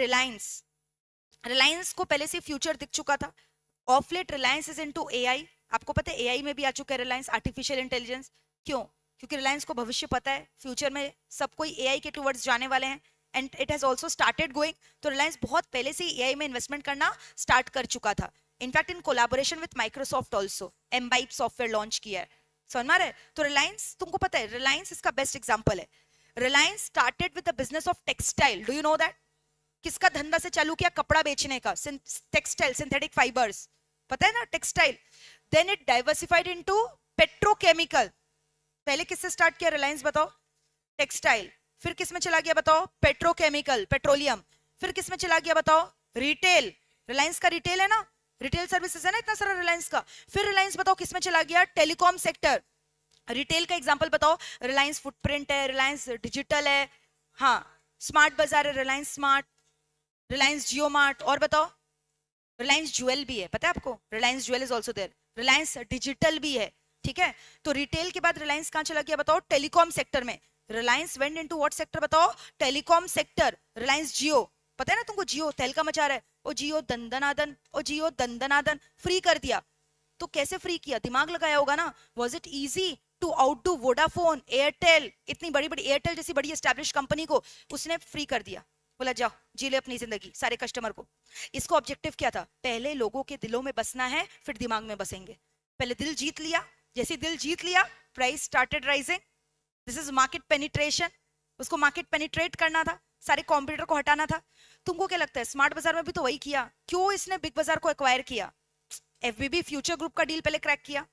रिलायंस, रिलायंस को पहले से फ्यूचर दिख चुका था। Of late Reliance is into AI. आपको पता है एआई में भी आ चुका है रिलायंस, आर्टिफिशियल इंटेलिजेंस। क्यों? क्योंकि रिलायंस को भविष्य पता है, फ्यूचर में सब कोई एआई के टुवर्ड्स जाने वाले हैं, and it has also started going. तो रिलायंस बहुत पहले से एआई में इन्वेस्टमेंट करना स्टार्ट कर चुका था। In fact in collaboration with Microsoft also एम्बाइप सॉफ्टवेयर लॉन्च किया है। समझ में आ रहा है? तो रिलायंस, तुमको पता है रिलायंस इसका बेस्ट एग्जांपल है। Reliance started with the business of textile. Do you know that? किसका धंधा से चालू किया? कपड़ा बेचने का, टेक्सटाइल, सिंथेटिक फाइबर्स, पता है ना, textile. Then it diversified into petrochemical. पहले किससे स्टार्ट किया रिलायंस बताओ? टेक्सटाइल। फिर किस में चला गया बताओ? Petrochemical, petroleum. फिर किस में चला गया बताओ? रिटेल। रिलायंस का रिटेल है ना, रिटेल सर्विसेज है ना इतना सारा रिलायंस का। फिर रिलायंस बताओ किस में चला गया? Telecom sector. रिटेल का एग्जांपल बताओ? रिलायंस फुटप्रिंट है, रिलायंस डिजिटल है, हाँ, स्मार्ट बाजार है, Reliance Smart, Reliance Jio Mart, और बताओ? रिलायंस ज्वेल भी है, पता है आपको? Reliance Jewel is also there. Reliance Digital भी है, ठीक है। तो रिटेल के बाद रिलायंस कहां चला गया बताओ? टेलीकॉम सेक्टर में। Reliance went into what sector बताओ? Telecom sector. रिलायंस जियो, पता है ना तुमको? जियो तहलका मचा रहा है, ओ जियो दंदनादन, ओ जियो दंदनादन, फ्री कर दिया। तो कैसे फ्री किया? दिमाग लगाया होगा ना। Was it easy to outdo Vodafone, Airtel? इतनी बड़ी बड़ी एयरटेल जैसी बड़ी एस्टैब्लिश कंपनी को उसने फ्री कर दिया। बोला जाओ जी ले अपनी जिंदगी, सारे कस्टमर को। इसको ऑब्जेक्टिव क्या था? पहले लोगों के दिलों में बसना है, फिर दिमाग में बसेंगे। पहले दिल जीत लिया, जैसे दिल जीत लिया price started rising. This is market penetration. उसको मार्केट पेनिट्रेट करना था, सारे कॉम्पिटिटर को हटाना था। तुमको क्या लगता है स्मार्ट बाजार में भी तो वही किया? क्यों इसने बिग बाजार को एक्वायर किया? एफबीबी फ्यूचर ग्रुप का डील पहले क्रैक किया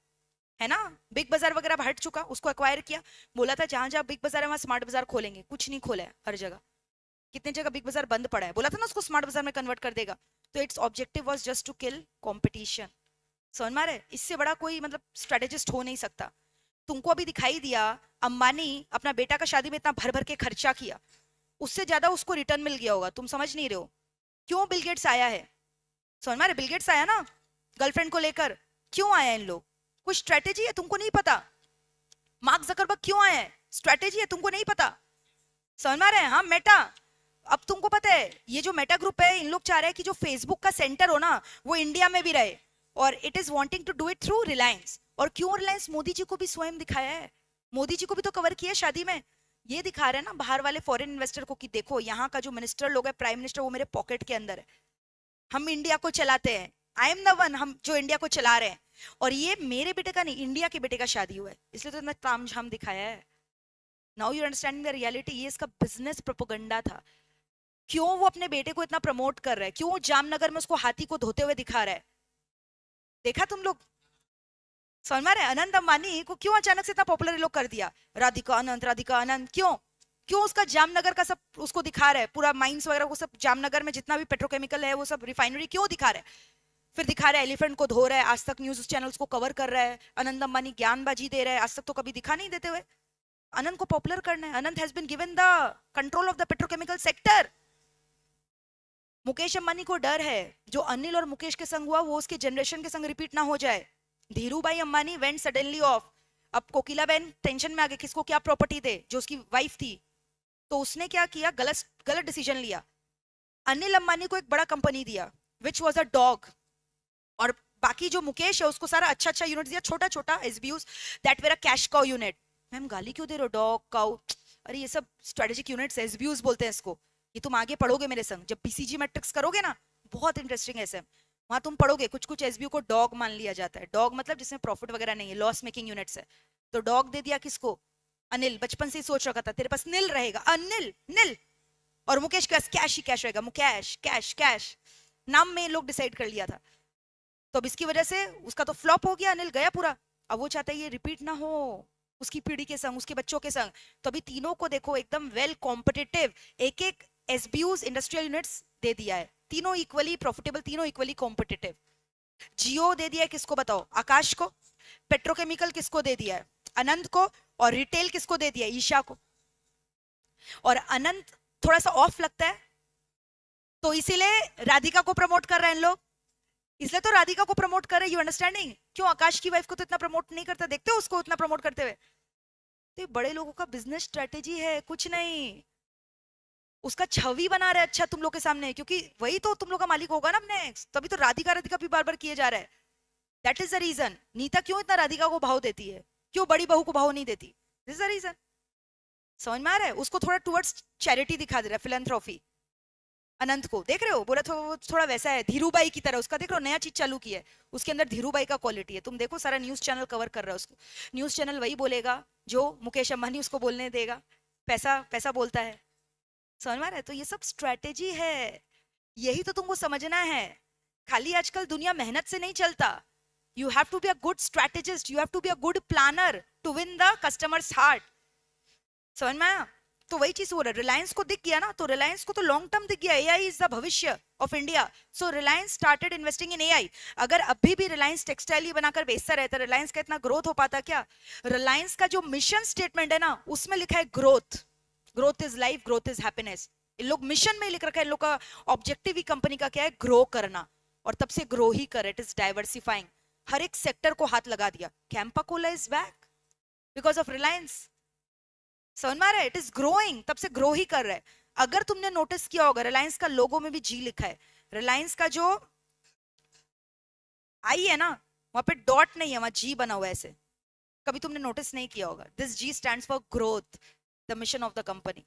है ना, बिग बाजार वगैरह हट चुका, उसको एक्वायर किया। बोला था जहां जहां बिग बाजार है वहां स्मार्ट बाजार खोलेंगे, कुछ नहीं खोला है हर जगह। कितने जगह बिग बाजार बंद पड़ा है, बोला था ना उसको स्मार्ट बाजार में कन्वर्ट कर देगा। तो its objective was just to kill competition. समझ में आ रहा है? इससे बड़ा कोई मतलब स्ट्रेटेजिस्ट हो नहीं सकता। तुमको अभी दिखाई दिया अंबानी अपना बेटा का शादी में इतना भर भर के खर्चा किया, उससे ज्यादा उसको रिटर्न मिल गया होगा। तुम समझ नहीं रहे हो। क्यों बिल गेट्स आया है? समझ में आ रहा है? बिल गेट्स आया ना गर्लफ्रेंड को लेकर। क्यों आया इन लोग? कुछ स्ट्रेटेजी है तुमको नहीं पता? मार्क जकरबर्ग क्यों आया है? स्ट्रेटेजी है तुमको नहीं पता? समझ में आ रहा है? हाँ, मेटा। अब तुमको पता है ये जो मेटा ग्रुप है, इन लोग चाह रहे हैं कि जो फेसबुक का सेंटर हो ना वो इंडिया में भी रहे, और it is wanting to do it through Reliance. और क्यों रिलायंस? मोदी जी को भी स्वयं दिखाया है, मोदी जी को भी तो कवर किया शादी में। ये दिखा रहे हैं ना बाहर वाले फॉरेन इन्वेस्टर को कि देखो यहाँ का जो मिनिस्टर लोग है, प्राइम मिनिस्टर, वो मेरे पॉकेट के अंदर है, हम इंडिया को चलाते हैं, आई एम द वन, हम जो इंडिया को चला रहे हैं। और ये मेरे बेटे का नहीं, इंडिया के बेटे का शादी हुआ है, इसलिए तो इतना तामझाम दिखाया है। Now you understanding the reality. ये इसका बिजनेस प्रोपोगंडा था। क्यों वो अपने बेटे को इतना प्रमोट कर रहा है? क्यों जामनगर में उसको हाथी को धोते हुए दिखा रहा है? देखा तुम लोग? समझ में आ रहा है? अनंत अंबानी को क्यों अचानक से इतना पॉपुलर लोग कर दिया? राधिका अनंत, राधिका अनंत, क्यों? क्यों उसका जामनगर का सब उसको दिखा रहा है, पूरा माइंस वगैरह को सब, जामनगर में जितना भी पेट्रोकेमिकल है वो सब रिफाइनरी क्यों दिखा रहा है? फिर दिखा रहा है एलिफेंट को धो रहा है, आज तक न्यूज चैनल्स को कवर कर रहा है, अनंत अंबानी ज्ञानबाजी दे रहा है, आज तक तो कभी दिखा नहीं देते हुए। अनंत को पॉपुलर करना है। Anant has been given the control of the petrochemical sector. Mukesh Ambani को डर है जो अनिल और मुकेश के संग हुआ वो उसके जनरेशन के संग रिपीट ना हो जाए। धीरू भाई अंबानी वेंट सडनली ऑफ। अब कोकिला बहन टेंशन में आ गई, किसको क्या प्रॉपर्टी दे, जो उसकी वाइफ थी। तो उसने क्या किया? गलत गलत डिसीजन लिया। अनिल अंबानी को एक बड़ा कंपनी दिया विच वॉज अ डॉग, और बाकी जो मुकेश है उसको सारा अच्छा अच्छा यूनिट दिया, छोटा छोटा SBUs that were a cash cow unit. Ma'am गाली क्यों दे रहे हो? डॉग, काउ, अरे ये सब स्ट्रेटेजिक यूनिट्स, एसबीयूज बोलते हैं इसको। ये तुम आगे पढ़ोगे मेरे संग, जब बीसीजी मैट्रिक्स करोगे ना, बहुत इंटरेस्टिंग है ऐसे, वहां तुम पढ़ोगे कुछ कुछ एसबीयू को डॉग मान लिया जाता है। डॉग मतलब जिसमें प्रॉफिट वगैरह नहीं है, लॉस मेकिंग यूनिट्स है। तो डॉग दे दिया किसको? अनिल। बचपन से ही सोच रखा था तेरे पास नील रहेगा, अनिल नील, और मुकेश के पास कैश ही कैश रहेगा, मुकेश कैश कैश, नाम में लोग डिसाइड कर लिया था। तो अब इसकी वजह से उसका तो फ्लॉप हो गया, अनिल गया पूरा। अब वो चाहता है ये रिपीट ना हो उसकी पीढ़ी के संग, उसके बच्चों के संग। तो अभी तीनों को देखो एकदम वेल कॉम्पिटिटिव, एक एक एसबीयूज इंडस्ट्रियल यूनिट्स दे दिया है, तीनों इक्वली प्रॉफिटेबल, तीनों इक्वली कॉम्पिटिटिव। जियो दे दिया है किसको बताओ? आकाश को। पेट्रोकेमिकल किसको दे दिया है? अनंत को। और रिटेल किसको दे दिया? ईशा को। और अनंत थोड़ा सा ऑफ लगता है तो इसीलिए राधिका को प्रमोट कर रहे हैं इन लोग, इसलिए तो राधिका को प्रमोट कर रहे हैं। You understanding? क्यों आकाश की वाइफ को तो इतना प्रमोट नहीं करता? देखते हो उसको उतना प्रमोट करते हुए? तो बड़े लोगों का बिजनेस स्ट्रेटेजी है, कुछ नहीं। उसका छवि बना रहा है अच्छा तुम लोग के सामने, क्योंकि वही तो तुम लोग का मालिक होगा ना नेक्स्ट, तभी तो राधिका राधिका भी बार बार किए जा रहा है। That is the reason. Nita क्यों इतना राधिका को भाव देती है, क्यों बड़ी बहू को भाव नहीं देती, दिस इज द रीजन। समझ में आ रहा है? उसको थोड़ा टुवर्ड्स चैरिटी दिखा दे रहा है, फिलैंथ्रोफी। अनंत को देख रहे हो, बोला तो वो थोड़ा वैसा है धीरूबाई की तरह, उसका देख रहे हो नया चीज चालू की है, उसके अंदर धीरूबाई का क्वालिटी है। तुम देखो सारा न्यूज चैनल कवर कर रहा है उसको, न्यूज चैनल वही बोलेगा जो मुकेश अंबानी उसको बोलने देगा, पैसा पैसा बोलता है। समझ में आ रहा है? तो ये सब स्ट्रेटेजी है, यही तो तुमको समझना है। खाली आजकल दुनिया मेहनत से नहीं चलता, you have to be a good strategist, you have to be a good planner to win the customers heart. समझ में आया? तो वही चीज हो रहा है, रिलायंस को दिख गया ना, तो रिलायंस को तो लॉन्ग टर्म दिख गया, एआई इज द भविष्य of India, so Reliance started investing in AI. अगर अभी भी रिलायंस टेक्सटाइल ही बनाकर बेचता रहता, रिलायंस का इतना ग्रोथ हो पाता क्या? रिलायंस का जो मिशन स्टेटमेंट है ना, उसमें लिखा है growth, growth is life, growth is happiness. इन लोग मिशन में लिख रखा है, इन लोग का ऑब्जेक्टिव ही कंपनी का क्या है, ग्रो करना, और तब से ग्रो ही कर, इट इज डाइवर्सिफाइंग, हर एक सेक्टर को हाथ लगा दिया। Campa Cola is back because of Reliance. समझ में आ रहा है? इट इज ग्रोइंग, तब से ग्रो ही कर रहा है। अगर तुमने नोटिस किया होगा, रिलायंस का लोगो में भी जी लिखा है, रिलायंस का जो आई है ना, वहां पे डॉट नहीं है, वहां जी बना हुआ है ऐसे, कभी तुमने नोटिस नहीं किया होगा। This ji stands for growth, the mission of the company.